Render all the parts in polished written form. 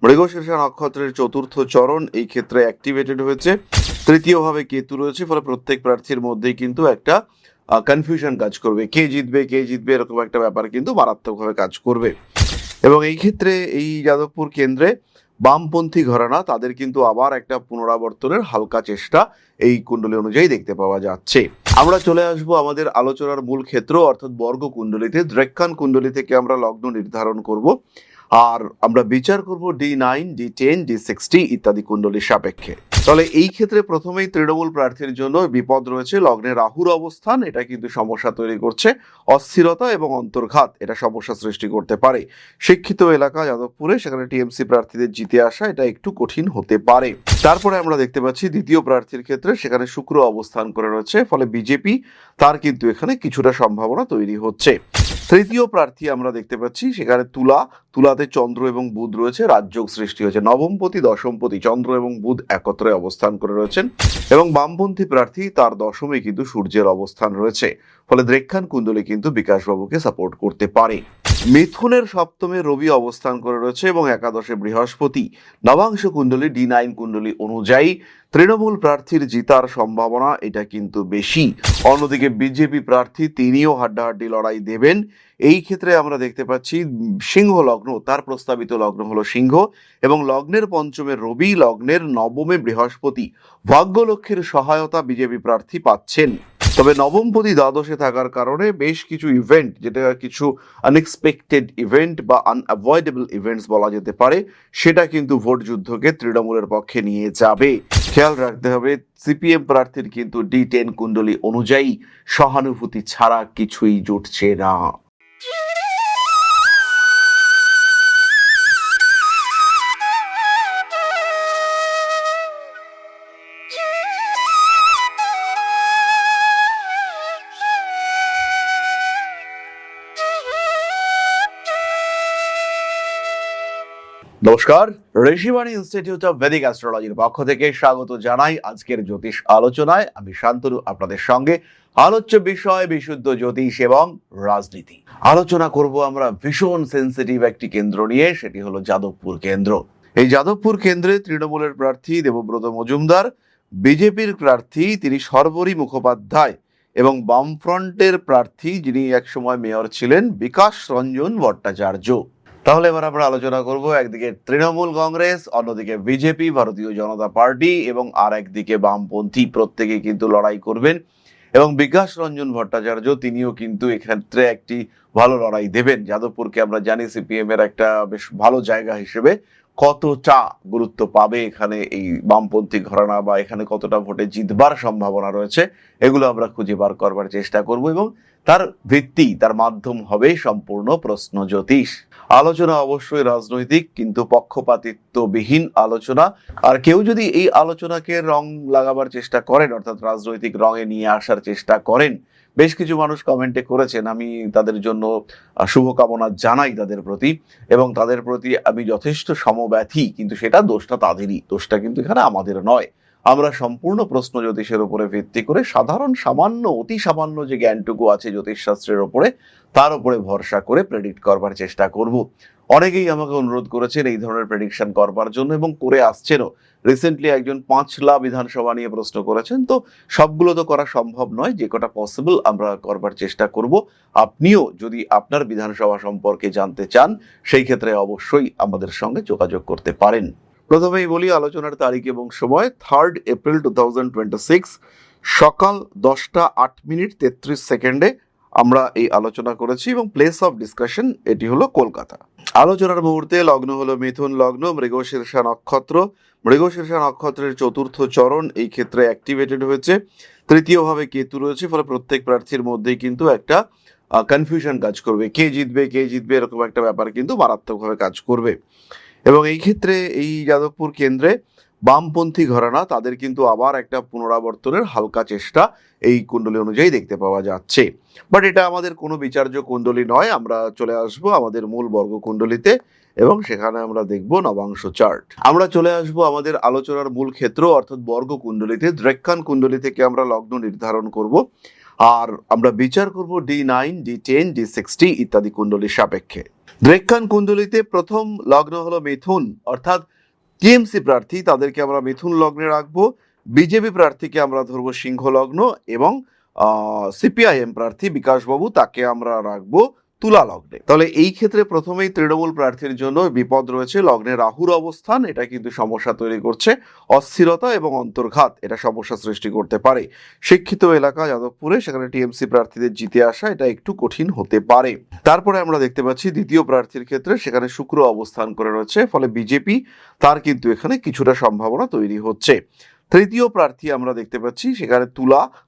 মৃগশীর্ষ নক্ষত্রের চতুর্থ চরণ এই ক্ষেত্রে অ্যাক্টিভেটেড হয়েছে। তৃতীয়ভাবে কেতু রয়েছে, ফলে প্রত্যেক প্রার্থীর মধ্যেই কিন্তু একটা কনফিউশন কাজ করবে, কে জিতবে এরকম একটা ব্যাপার কিন্তু মারাত্মকভাবে কাজ করবে। এবং এই ক্ষেত্রে এই যাদবপুর কেন্দ্রে বামপন্থী ঘরানা তাদের কিন্তু আবার একটা পুনরাবর্তনের হালকা চেষ্টা এই কুণ্ডলী অনুযায়ী দেখতে পাওয়া যাচ্ছে। আমরা চলে আসব আমাদের আলোচনার মূল ক্ষেত্র অর্থাৎ বর্গ কুণ্ডলীতে। দ্রেক্ষান কুণ্ডলী থেকে আমরা লগ্ন নির্ধারণ করব, আর আমরা বিচার করব D9, D10, D60 ইত্যাদি কুণ্ডলীর সাপেক্ষে। তাহলে এই ক্ষেত্রে প্রথমেই তৃণমূল প্রার্থীর জন্য বিপদ রয়েছে। লগ্নে রাহুর অবস্থান, এটা কিন্তু সমস্যা তৈরি করছে। অস্থিরতা এবং অন্তর্ঘাত, এটা সমস্যা সৃষ্টি করতে পারে। শিক্ষিত এলাকা যাদবপুরে, সেখানে টিএমসি প্রার্থীদের জিতে আসা এটা একটু কঠিন হতে পারে। তারপরে আমরা দেখতে পাচ্ছি দ্বিতীয় প্রার্থীর ক্ষেত্রে সেখানে শুক্র অবস্থান করে রয়েছে, ফলে বিজেপি তার কিন্তু এখানে কিছুটা সম্ভাবনা তৈরি হচ্ছে। তৃতীয় প্রার্থী আমরা দেখতে পাচ্ছি সেখানে তুলাতে চন্দ্র এবং বুধ রয়েছে, রাজযোগ সৃষ্টি হয়েছে। নবমপতি দশমপতি চন্দ্র এবং বুধ একত্রে অবস্থান করে রয়েছেন, এবং বামপন্থী প্রার্থী তার দশমে কিন্তু সূর্যের অবস্থান রয়েছে, ফলে দ্রেক্ষান কুণ্ডলী কিন্তু বিকাশবাবুকে সাপোর্ট করতে পারে। মিথুনের সপ্তমে রবি অবস্থান করে রয়েছে এবং একাদশে বৃহস্পতি। নবাংশ কুণ্ডলী D9 কুণ্ডলী অনুযায়ী তৃণমূল প্রার্থীর জিতার সম্ভাবনা এটা কিন্তু বেশি। অন্যদিকে বিজেপি প্রার্থী তিনিও হাড্ডাহাড্ডি লড়াই দেবেন। এই ক্ষেত্রে আমরা দেখতে পাচ্ছি সিংহ লগ্ন, তার প্রস্তাবিত লগ্ন হলো সিংহ, এবং লগ্নের পঞ্চমে রবি, লগ্নের নবমে বৃহস্পতি। ভাগ্যলক্ষ্মীর সহায়তা বিজেপি প্রার্থী পাচ্ছেন। তবে নবমপতি দ্বাদশে থাকার কারণে বেশ কিছু ইভেন্ট, যেটা কিছু আনএক্সপেক্টেড ইভেন্ট বা আনঅ্যাভয়েডেবল ইভেন্টস বলা যেতে পারে, সেটা কিন্তু ভোট যুদ্ধকে তৃণমূলের পক্ষে নিয়ে যাবে। খেয়াল রাখতে হবে সিপিএম প্রার্থীর কিন্তু D10 কুণ্ডলী অনুযায়ী সহানুভূতি ছাড়া কিছুই জুটছে না। নমস্কার, ঋষিবাণী ইনস্টিটিউট অফ ভেদিক অ্যাস্ট্রোলজির পক্ষ থেকে স্বাগত জানাই আজকের জ্যোতিষ আলোচনায়। আমি শান্তনু আপনাদের সঙ্গে। আলোচ্য বিষয় বিশুদ্ধ জ্যোতিষ এবং রাজনীতি। আলোচনা করব আমরা ভীষণ সেন্সিটিভ একটি কেন্দ্র নিয়ে, সেটি হলো যাদবপুর কেন্দ্র। এই যাদবপুর কেন্দ্রে তৃণমূলের প্রার্থী দেবব্রত মজুমদার, বিজেপির প্রার্থী তিনি শর্বরী মুখোপাধ্যায়, এবং বামফ্রন্টের প্রার্থী যিনি একসময় মেয়র ছিলেন বিকাশ রঞ্জন ভট্টাচার্য। তাহলে এবার আমরা আলোচনা করব একদিকে তৃণমূল কংগ্রেস, অন্যদিকে বিজেপি ভারতীয় জনতা পার্টি, এবং আর একদিকে বামপন্থী, প্রত্যেকে কিন্তু লড়াই করবেন। এবং বিকাশ রঞ্জন ভট্টাচার্য তিনিও কিন্তু এক্ষেত্রে একটি ভালো লড়াই দেবেন। যাদবপুরকে আমরা জানি সিপিএম এর একটা বেশ ভালো জায়গা হিসেবে। কতটা গুরুত্ব পাবে এখানে এই বামপন্থী ঘরানা, বা এখানে কতটা ভোটে জিতবার সম্ভাবনা রয়েছে, এগুলো আমরা খুঁজে বার করবার চেষ্টা করব, এবং তার ভিত্তি, তার মাধ্যম হবে সম্পূর্ণ প্রশ্ন জ্যোতিষ। আলোচনা অবশ্যই রাজনৈতিক, কিন্তু পক্ষপাতিত্ববিহীন আলোচনা। আর কেউ যদি এই আলোচনাকে রং লাগাবার চেষ্টা করেন, অর্থাৎ রাজনৈতিক রঙে নিয়ে আসার চেষ্টা করেন, বেশ কিছু মানুষ কমেন্টে করেছেন, আমি তাদের জন্য শুভকামনা জানাই তাদের প্রতি, এবং তাদের প্রতি আমি যথেষ্ট সমব্যথী। কিন্তু সেটা দোষটা তাদেরই, দোষটা কিন্তু এখানে আমাদের নয়। আমরা সম্পূর্ণ প্রশ্ন জ্যোতিষের উপরে ভিত্তি করে সাধারণ সামান্য, অতি সামান্য যে জ্ঞানটুকু আছে জ্যোতিষশাস্ত্রের উপরে, তার উপরে ভরসা করে প্রেডিক্ট করবার চেষ্টা করব। অনেকেই আমাকে অনুরোধ করেছেন এই ধরনের প্রেডিকশন করবার জন্য, এবং করে আসছেনও। রিসেন্টলি একজন 5লা বিধানসভা নিয়ে প্রশ্ন করেছেন, তো সবগুলো তো করা সম্ভব নয়, যে কটা পসিবল আমরা করবার চেষ্টা করব। আপনিও যদি আপনার বিধানসভা সম্পর্কে জানতে চান, সেই ক্ষেত্রে অবশ্যই আমাদের সঙ্গে যোগাযোগ করতে পারেন। প্রথমেই বলি আলোচনার তারিখ এবং সময়। 3 এপ্রিল 2026 সকাল 10টা 8 মিনিট 33 সেকেন্ডে আমরা এই আলোচনা করেছি, এবং প্লেস অফ ডিসকাশন এটি হলো কলকাতা। আলোচনার মুহূর্তে লগ্ন হলো মিথুন লগ্ন, মৃগশীর্ষ নক্ষত্র। মৃগশীর্ষ নক্ষত্রের চতুর্থ চরণ এই ক্ষেত্রে অ্যাক্টিভেটেড হয়েছে। তৃতীয়ভাবে কেতু রয়েছে, ফলে প্রত্যেক প্রার্থীর মধ্যেই কিন্তু একটা কনফিউশন কাজ করবে, কে জিতবে এরকম একটা ব্যাপার কিন্তু মারাত্মকভাবে কাজ করবে। এবং এই ক্ষেত্রে এই যাদবপুর কেন্দ্রে বামপন্থী ঘরানা তাদের কিন্তু আবার একটা পুনরাবর্তনের হালকা চেষ্টা এই কুণ্ডলী অনুযায়ী দেখতে পাওয়া যাচ্ছে। বাট এটা আমাদের কোনো বিচার্য কুণ্ডলী নয়। আমরা চলে আসব আমাদের মূল বর্গ কুণ্ডলীতে, এবং সেখানে আমরা দেখব নবাংশ চার্ট। আমরা চলে আসব আমাদের আলোচনার মূল ক্ষেত্র অর্থাৎ বর্গ কুণ্ডলীতে। দ্রেক্ষান কুণ্ডলী থেকে আমরা লগ্ন নির্ধারণ করব, আর আমরা বিচার করব D9, D10, D60 ইত্যাদি কুণ্ডলীর সাপেক্ষে। দ্রেক্ষান কুণ্ডলিতে প্রথম লগ্ন হলো মিথুন, অর্থাৎ টিএমসি প্রার্থী তাদেরকে আমরা মিথুন লগ্নে রাখবো। বিজেপি প্রার্থীকে আমরা ধরবো সিংহ লগ্ন, এবং সিপিআইএম প্রার্থী বিকাশবাবু তাকে আমরা রাখবো তুলা লগ্নে। তাহলে এই ক্ষেত্রে প্রথমেই তৃণমূল প্রার্থীর জন্য বিপদ রয়েছে। লগ্নে রাহুর অবস্থান, এটা কিন্তু সমস্যা তৈরি করছে। অস্থিরতা এবং অন্তর্ঘাত, এটা সমস্যা সৃষ্টি করতে পারে। শিক্ষিত এলাকা যাদবপুরে, সেখানে টিএমসি প্রার্থীদের জিতে আসা এটা একটু কঠিন হতে পারে। তারপরে আমরা দেখতে পাচ্ছি দ্বিতীয় প্রার্থীর ক্ষেত্রে সেখানে শুক্র অবস্থান করে রয়েছে, ফলে বিজেপি তার কিন্তু এখানে কিছুটা সম্ভাবনা তৈরি হচ্ছে। তৃতীয় প্রার্থী আমরা দেখতে পাচ্ছি সেখানে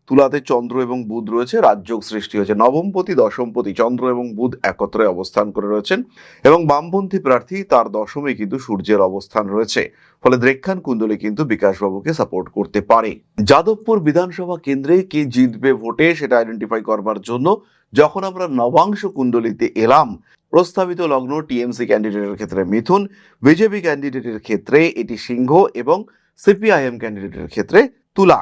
তুলাতে চন্দ্র এবং বুধ রয়েছে, রাজযোগ সৃষ্টি হয়েছে। নবমপতি দশমপতি চন্দ্র এবং বুধ একত্রে অবস্থান করে রয়েছেন, এবং বামপন্থী প্রার্থী তার দশমে কিন্তু সূর্যের অবস্থান রয়েছে, ফলে দ্রেক্ষান কুণ্ডলী কিন্তু বিকাশবাবুকে সাপোর্ট করতে পারে। যাদবপুর বিধানসভা কেন্দ্রে কে জিতবে ভোটে সেটা আইডেন্টিফাই করবার জন্য যখন আমরা নবাংশ কুণ্ডলীতে এলাম, প্রস্তাবিত লগ্ন টিএমসি ক্যান্ডিডেটের ক্ষেত্রে মিথুন, বিজেপি ক্যান্ডিডেটের ক্ষেত্রে এটি সিংহ, এবং সিপিআইএম ক্যান্ডিডেটের ক্ষেত্রে তুলা।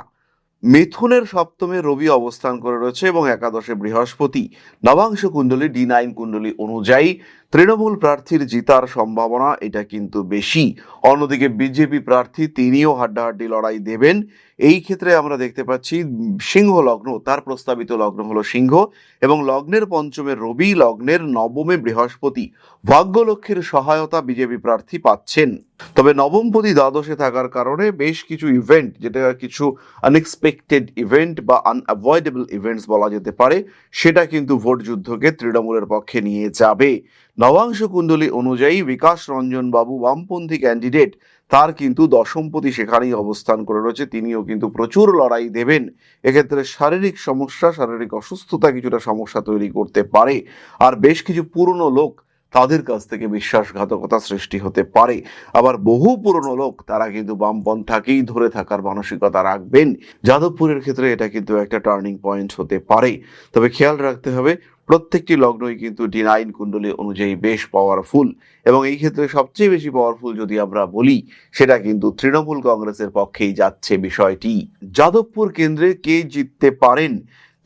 মিথুনের সপ্তমে রবি অবস্থান করে রয়েছে এবং একাদশে বৃহস্পতি। নবাংশ কুণ্ডলী D9 কুণ্ডলী অনুযায়ী তৃণমূল প্রার্থীর জিতার সম্ভাবনা এটা কিন্তু বেশি। অন্যদিকে বিজেপি প্রার্থী তিনিও হাড্ডাহাড্ডি লড়াই দেবেন। এই ক্ষেত্রে আমরা দেখতে পাচ্ছি সিংহ লগ্ন, তার প্রস্তাবিত লগ্ন হলো সিংহ, এবং লগ্নের পঞ্চমে রবি, লগ্নের নবমে বৃহস্পতি। ভাগ্যলক্ষ্মীর সহায়তা বিজেপি প্রার্থী পাচ্ছেন। তবে নবমপতি দ্বাদশে থাকার কারণে বেশ কিছু ইভেন্ট, যেটা কিছু আনএক্সপেক্টেড ইভেন্ট বা আনঅ্যাভয়েডেবল ইভেন্টস বলা যেতে পারে, সেটা কিন্তু ভোট যুদ্ধকে তৃণমূলের পক্ষে নিয়ে যাবে। নবাংশ কুণ্ডলী অনুযায়ী বিকাশ রঞ্জন বাবু বামপন্থী ক্যান্ডিডেট, তার কিন্তু দশমপতি সেখানেই অবস্থান করে রয়েছে, তিনিও কিন্তু প্রচুর লড়াই দেবেন। এক্ষেত্রে শারীরিক সমস্যা, শারীরিক অসুস্থতা কিছুটা সমস্যা তৈরি করতে পারে। আর বেশ কিছু পুরনো লোক, তাদের কাছ থেকে বিশ্বাসঘাতকতা সৃষ্টি হতে পারে। আবার বহু পুরনো লোক তারা কিন্তু বামপন্থাকেই ধরে থাকার মানসিকতা রাখবেন। যাদবপুরের ক্ষেত্রে এটা কিন্তু একটা টার্নিং পয়েন্ট হতে পারে। তবে খেয়াল রাখতে হবে প্রত্যেকটি লগ্নই কিন্তু D9 কুণ্ডলী অনুযায়ী বেশ পাওয়ারফুল, এবং এই ক্ষেত্রে সবচেয়ে বেশি পাওয়ারফুল যদি আমরা বলি সেটা কিন্তু তৃণমূল কংগ্রেসের পক্ষেই যাচ্ছে বিষয়টি। যাদবপুর কেন্দ্রে কে জিততে পারেন?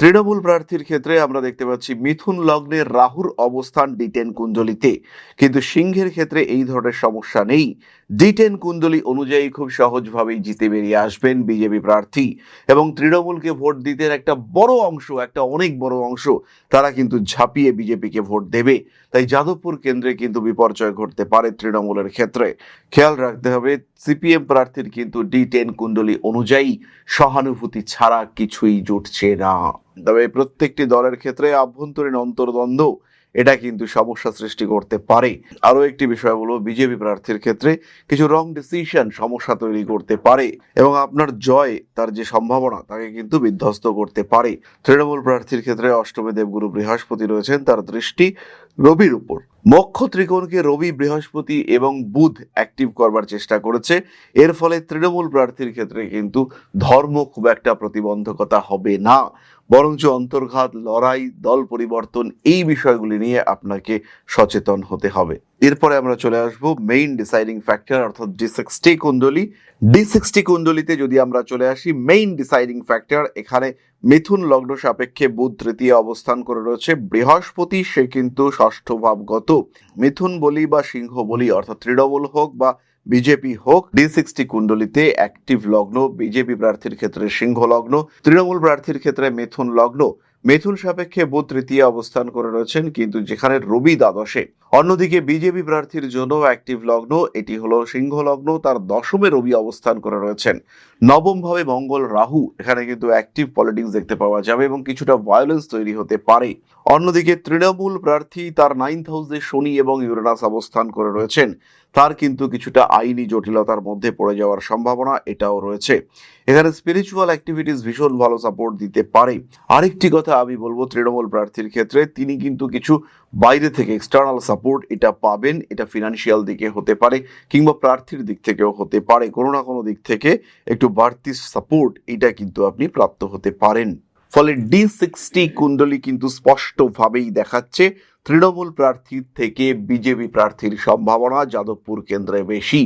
তৃণমূল প্রার্থীর ক্ষেত্রে আমরা দেখতে পাচ্ছি মিথুন লগ্নে রাহুর অবস্থান D10 কুণ্ডলীতে, কিন্তু সিংহের ক্ষেত্রে এই ধরনের সমস্যা নেই। D10 কুণ্ডলী অনুযায়ী খুব সহজভাবেই জিতে বেরিয়ে আসবেন বিজেপি প্রার্থী, এবং তৃণমূলকে ভোট দিতে একটা বড় অংশ, একটা অনেক বড় অংশ তারা কিন্তু ঝাঁপিয়ে বিজেপিকে ভোট দেবে। তাই যাদবপুর কেন্দ্রে কিন্তু বিপর্যয় ঘটতে পারে তৃণমূলের ক্ষেত্রে। খেয়াল রাখতে হবে সিপিএম প্রার্থীর কিন্তু D10 কুণ্ডলী অনুযায়ী সহানুভূতি ছাড়া কিছুই জুটছে না। তবে প্রত্যেকটি দলের ক্ষেত্রে আভ্যন্তরীণ অন্তর্দ্বন্দ্ব এটা কিন্তু সমস্যা সৃষ্টি করতে পারে। আরো একটি বিষয় হলো বিজেপি প্রার্থীর ক্ষেত্রে কিছু রং ডিসিশন সমস্যা তৈরি করতে পারে, এবং আপনার জয় তার যে সম্ভাবনা তাকে কিন্তু বিধ্বস্ত করতে পারে। তৃণমূল প্রার্থীর ক্ষেত্রে অষ্টমে দেবগুরু বৃহস্পতি রয়েছেন, তার দৃষ্টি রবির উপর। মক্ষ ত্রিকোণকে রবি, বৃহস্পতি এবং বুধ অ্যাক্টিভ করবার চেষ্টা করেছে। এর ফলে তৃণমূল প্রার্থীর ক্ষেত্রে কিন্তু ধর্ম খুব একটা প্রতিবন্ধকতা হবে না, বরঞ্চ অন্তর্ঘাত, লড়াই, দল পরিবর্তন, এই বিষয়গুলি নিয়ে আপনাকে সচেতন হতে হবে। এরপরে আমরা চলে আসবো মেইন ডিসাইডিং ফ্যাক্টর, অর্থাৎ D60 কুণ্ডলী। D60 কুণ্ডলীতে যদি আমরা চলে আসি, মেইন ডিসাইডিং ফ্যাক্টর এখানে মিথুন লগ্ন সাপেক্ষে বুধ তৃতীয় অবস্থান করে রয়েছে। বৃহস্পতি সে কিন্তু ষষ্ঠ ভাবগত। মিথুন বলি বা সিংহ বলি, অর্থাৎ তৃণমূল হোক বা বিজেপি হোক, D60 কুণ্ডলীতে অ্যাক্টিভ লগ্ন বিজেপি প্রার্থীর ক্ষেত্রে সিংহ লগ্ন, তৃণমূল প্রার্থীর ক্ষেত্রে মিথুন লগ্ন। মিথুন সাপেক্ষে বুধ তৃতীয় অবস্থান করে রয়েছেন, কিন্তু যেখানে রবি দ্বাদশে। অন্যদিকে বিজেপি প্রার্থীর জন্য অ্যাক্টিভ লগ্ন এটি হলো সিংহ লগ্ন, তার দশমে রবি অবস্থান করে রয়েছেন। নবম ভাবে মঙ্গল রাহু, এখানে কিন্তু অ্যাক্টিভ পলিটিক্স দেখতে পাওয়া যাবে এবং কিছুটা ভায়োলেন্স তৈরি হতে পারে। অন্যদিকে তৃণমূল প্রার্থী তার 9th হাউসে শনি এবং ইউরেনাস অবস্থান করে রয়েছেন, তার কিন্তু কিছুটা আইনি জটিলতার মধ্যে পড়ে যাওয়ার সম্ভাবনা এটাও রয়েছে। এখানে স্পিরিচুয়াল অ্যাক্টিভিটিস ভীষণ ভালো সাপোর্ট দিতে পারে। আরেকটি কথা আমি বলবো তৃণমূল প্রার্থীর ক্ষেত্রে, তিনি কিন্তু কিছু বাইরে থেকে এক্সটার্নাল সাপোর্ট এটা পাবেন। এটা ফিনান্সিয়াল দিকে হতে পারে কিংবা প্রার্থীর দিক থেকেও হতে পারে, কোনো না কোনো দিক থেকে একটু বাড়তি সাপোর্ট এটা কিন্তু আপনি প্রাপ্ত হতে পারেন। ফলে D60 কুণ্ডলী কিন্তু স্পষ্টভাবেই দেখাচ্ছে তৃণমূল প্রার্থীর থেকে বিজেপি প্রার্থীর সম্ভাবনা যাদবপুর কেন্দ্রে বেশি।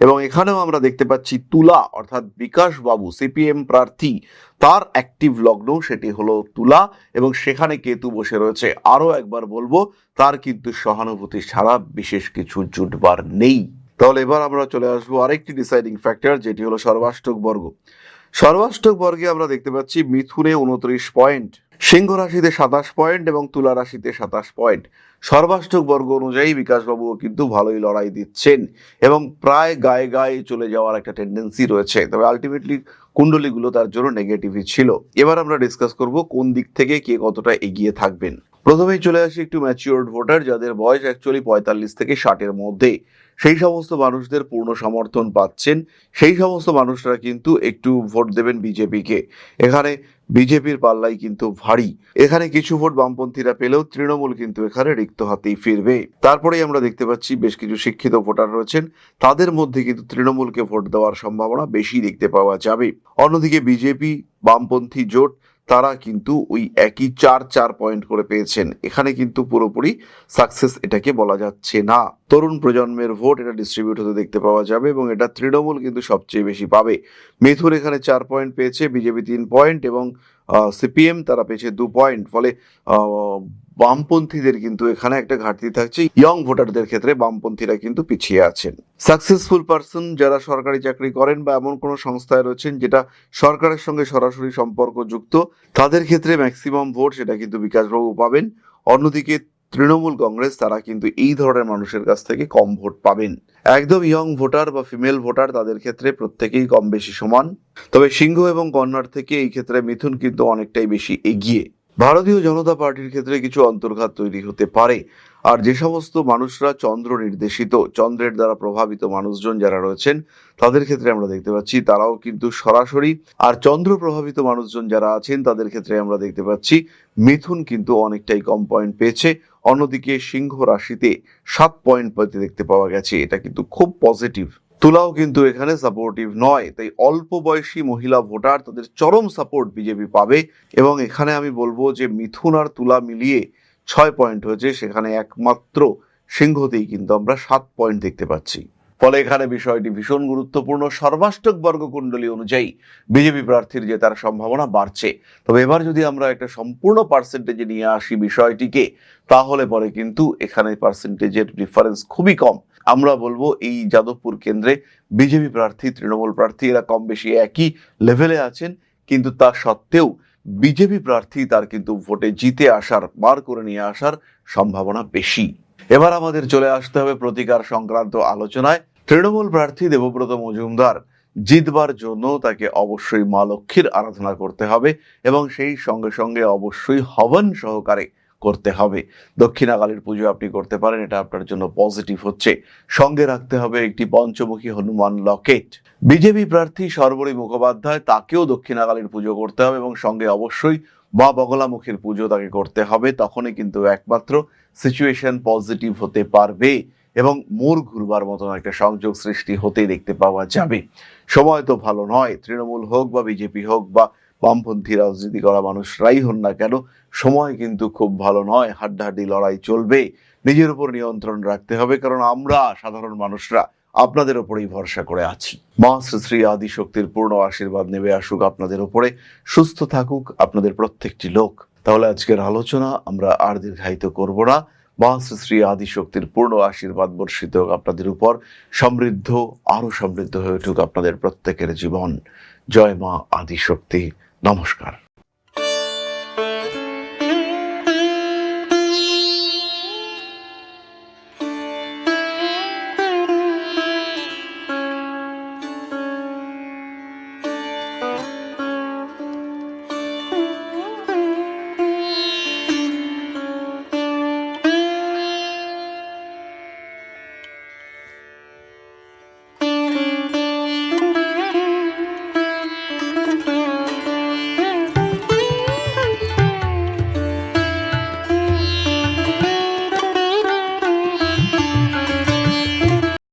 এবং এখানেও আমরা দেখতে পাচ্ছি তুলা অর্থাৎ বিকাশ বাবু সিপিএম প্রার্থী, তার অ্যাক্টিভ লগ্ন সেটি হলো তুলা এবং সেখানে কেতু বসে রয়েছে। আরো একবার বলবো, তার কিন্তু সহানুভূতি ছাড়া বিশেষ কিছু জুটবার নেই। তাহলে এবার আমরা চলে আসবো আরেকটি ডিসাইডিং ফ্যাক্টর, যেটি হলো সর্বাষ্টক বর্গ। সর্বাষ্টক বর্গে আমরা দেখতে পাচ্ছি মিথুনে 29 পয়েন্ট, সিংহ রাশিতে 27 পয়েন্ট এবং তুলা রাশিতে 27 পয়েন্ট। সর্বাষ্টক বর্গ অনুযায়ী বিকাশবাবুও কিন্তু ভালোই লড়াই দিচ্ছেন এবং প্রায় গায়ে গায়ে চলে যাওয়ার একটা টেন্ডেন্সি রয়েছে, তবে আলটিমেটলি কুণ্ডলীগুলো তার জন্য নেগেটিভই ছিল। এবার আমরা ডিসকাস করব কোন দিক থেকে কে কতটা এগিয়ে থাকবেন। প্রথমেই চলে আসি একটু ম্যাচিওরড ভোটার, যাদের বয়স অ্যাকচুয়ালি 45 থেকে 60-এর মধ্যে। সেই সমস্ত মানুষদের পূর্ণ সমর্থন পাচ্ছেন, সেই সমস্ত মানুষরা কিন্তু একটু ভোট দেবেন বিজেপিকে। এখানে বিজেপির পাল্লাই কিন্তু ভারী। এখানে কিছু ভোট বামপন্থীরা পেলেও তৃণমূল কিন্তু এখানে রিক্ত হাতেই ফিরবে। তারপরেই আমরা দেখতে পাচ্ছি বেশ কিছু শিক্ষিত ভোটার রয়েছেন, তাদের মধ্যে কিন্তু তৃণমূলকে ভোট দেওয়ার সম্ভাবনা বেশি দেখতে পাওয়া যাবে। অন্যদিকে বিজেপি বামপন্থী জোট তারা কিন্তু ওই একই 4 পয়েন্ট করে পেয়েছেন। এখানে কিন্তু পুরোপুরি সাকসেস এটাকে বলা যাচ্ছে না। তরুণ প্রজন্মের ভোট এটা ডিস্ট্রিবিউট হতে দেখতে পাওয়া যাবে এবং এটা তৃণমূল কিন্তু সবচেয়ে বেশি পাবে। মিথুন এখানে 4 পয়েন্ট পেয়েছে, বিজেপি 3 পয়েন্ট এবং সিপিএম তারা পেয়েছে 2 পয়েন্ট। ফলে বামপন্থীদের কিন্তু এখানে একটা ঘাটতি থাকছে। ইয়ং ভোটারদের ক্ষেত্রে বামপন্থীরা কিন্তু পিছিয়ে আছেন। সাকসেসফুল পার্সন যারা সরকারি চাকরি করেন বা এমন কোনো সংস্থায় রয়েছেন যেটা সরকারের সঙ্গে সরাসরি সম্পর্কযুক্ত, তাদের ক্ষেত্রে ম্যাক্সিমাম ভোট সেটা কিন্তু বিকাশবাবু পাবেন। অন্যদিকে তৃণমূল কংগ্রেস তারা কিন্তু এই ধরনের মানুষের কাছ থেকে কম ভোট পাবেন। একদম ইয়ং ভোটার বা ফিমেল ভোটার তাদের ক্ষেত্রে প্রত্যেকেই কম বেশি সমান। তবে সিংহ এবং কন্যার থেকে এই ক্ষেত্রে মিথুন কিন্তু অনেকটাই বেশি এগিয়ে। ভারতীয় জনতা পার্টির ক্ষেত্রে কিছু অন্তর্ঘাত তৈরি হতে পারে। আর যে সমস্ত মানুষরা চন্দ্র নির্দেশিত, চন্দ্রের দ্বারা প্রভাবিত মানুষজন যারা রয়েছেন, তাদের ক্ষেত্রে আমরা দেখতে পাচ্ছি তারাও কিন্তু সরাসরি, আর চন্দ্র প্রভাবিত মানুষজন যারা আছেন তাদের ক্ষেত্রে আমরা দেখতে পাচ্ছি মিথুন কিন্তু অনেকটাই কম পয়েন্ট পেয়েছে। অন্যদিকে সিংহ রাশিতে 7 পয়েন্ট পেতে দেখতে পাওয়া গেছে, এটা কিন্তু খুব পজিটিভ। তুলাও কিন্তু এখানে সাপোর্টিভ নয়, তাই অল্প বয়সী মহিলা ভোটার তাদের চরম সাপোর্ট বিজেপি পাবে। এবং এখানে আমি বলবো যে মিথুন আর তুলা মিলিয়ে 6 পয়েন্ট হয়েছে, সেখানে একমাত্র সিংহতেই কিন্তু আমরা 7 পয়েন্ট দেখতে পাচ্ছি। ফলে এখানে বিষয়টি ভীষণ গুরুত্বপূর্ণ। সর্বাষ্টক বর্গ কুণ্ডলী অনুযায়ী বিজেপি প্রার্থীর জেতার সম্ভাবনা বাড়ছে। তবে এবার যদি আমরা একটা সম্পূর্ণ পার্সেন্টেজে নিয়ে আসি বিষয়টিকে, তাহলে পরে কিন্তু এখানে পার্সেন্টেজের ডিফারেন্স খুবই কম। আমরা বলবো এই যাদবপুর কেন্দ্রে বিজেপি প্রার্থী তৃণমূল প্রার্থী এরা কম বেশি একই লেভেলে আছেন, কিন্তু তা সত্ত্বেও বিজেপি প্রার্থী তার কিন্তু ভোটে জিতে আসার, বার করে নিয়ে আসার সম্ভাবনা বেশি। এবার আমাদের চলে আসতে হবে প্রতিকার সংক্রান্ত আলোচনায়। তৃণমূল প্রার্থী দেবব্রত মজুমদার জিতবার জন্য তাকে অবশ্যই মা লক্ষ্মীর আরাধনা করতে হবে এবং সেই সঙ্গে সঙ্গে অবশ্যই হবন সহকারে করতে হবে। দক্ষিণাকালীর পুজো আপনি করতে পারেন, এটা আপনার জন্য পজিটিভ হচ্ছে। সঙ্গে রাখতে হবে একটি পঞ্চমুখী হনুমান লকেট। বিজেপি প্রার্থী সর্বরী মুখোপাধ্যায়, তাকেও দক্ষিণাকালীর পুজো করতে হবে এবং সঙ্গে অবশ্যই মা বগলামুখীর পুজো তাকে করতে হবে। তখনই কিন্তু একমাত্র সিচুয়েশন পজিটিভ হতে পারবে এবং মোড় ঘুরবার মতন একটা সংযোগ সৃষ্টি হতে দেখতে পাওয়া যাবে। সময় তো ভালো নয়, তৃণমূল হোক বা বিজেপি হোক বা বামপন্থী রাজনীতি করা মানুষরাই হন না কেন, সময় কিন্তু খুব ভালো নয়। হাড্ডাহাড্ডি লড়াই চলবে। নিজের উপর নিয়ন্ত্রণ রাখতে হবে, কারণ আমরা সাধারণ মানুষরা আপনাদের ওপরেই ভরসা করে আছি। মা শ্রী শ্রী আদিশক্তির পূর্ণ আশীর্বাদ নেমে আসুক আপনাদের ওপরে। সুস্থ থাকুক আপনাদের প্রত্যেকটি লোক। তাহলে আজকের আলোচনা আমরা আর দীর্ঘায়িত করব না। মা শ্রী শ্রী আদিশক্তির পূর্ণ আশীর্বাদ বর্ষিত হোক আপনাদের উপর। সমৃদ্ধ, আরো সমৃদ্ধ হয়ে উঠুক আপনাদের প্রত্যেকের জীবন। জয় মা আদিশক্তি। নমস্কার।